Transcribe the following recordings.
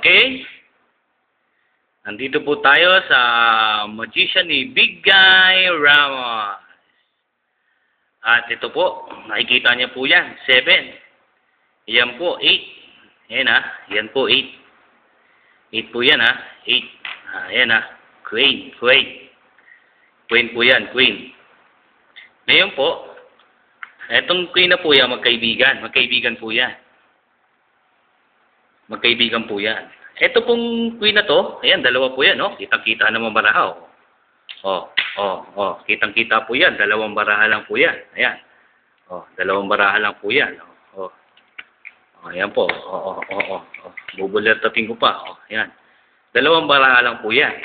Okay? Nandito po tayo sa magician ni Big Guy Ramos. At ito po, nakikita niyo po yan, 7. Yan po, 8. Yan yan po, 8. 8 po yan 8. Ayan Queen. Queen po yan, Queen. Ngayon po, etong Queen na po yan, magkaibigan po yan. Magkaibigan po yan. Ito pong Queen na to, ayan, dalawa po yan, no? Kitang-kita naman baraha, kitang-kita po yan, dalawang baraha lang po yan. Ayan. Dalawang baraha lang po yan. Ayan po. Bubulertatin ko pa. Ayan. Dalawang baraha lang po yan.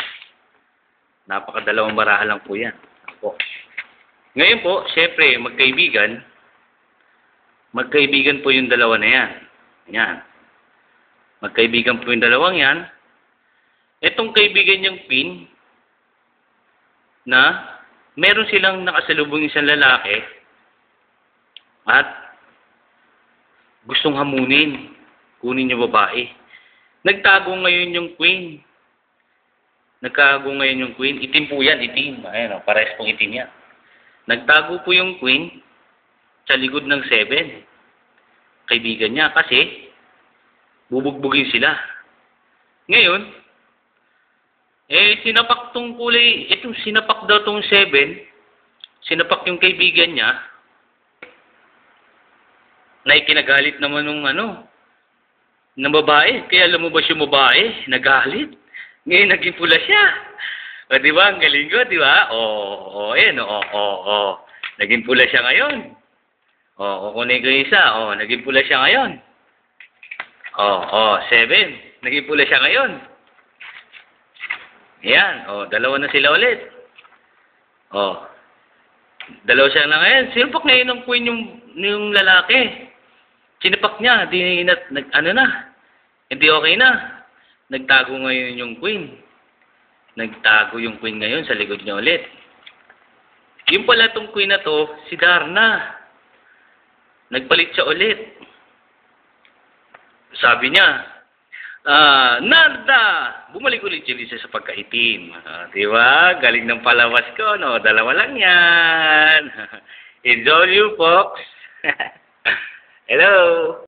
Napakadalawang baraha lang po yan. Ngayon po, syempre, magkaibigan po yung dalawa na yan. Ayan. Magkaibigan po yung dalawang yan. Itong kaibigan niyang Queen, na meron silang nakasalubong isang lalaki at gustong hamunin, kunin yung babae. Nagtago ngayon yung Queen. Itim po yan, itim. Ayan, parehas pong itim yan. Nagtago po yung Queen sa likod ng 7. Kaibigan niya kasi bubugbugin sila. Ngayon, sinapak tong kulay, sinapak daw tong 7, sinapak yung kaibigan niya, na ikinagalit naman ng babae. Kaya lumabas yung babae, nagalit. Ngayon, naging pula siya. Di ba? Ang galing ko, di ba? Naging pula siya ngayon. Kukunin ko yung isa. Naging pula siya ngayon. 7. Naging pula siya ngayon. Ayan. Dalawa na sila ulit. Dalawa siya na ngayon. Sinapak ngayon ng Queen yung lalaki. Sinapak niya. Hindi okay na. Nagtago ngayon yung Queen. Nagtago yung Queen ngayon sa likod niya ulit. Yung pala tong Queen na to, si Darna. Nagpalit siya ulit. Sabi niya, Narda! Bumalik ulit yung isa sa pagkaitim. Diba? Galing ng palawas ko, no? Dalawa lang yan. Enjoy you, folks. Hello!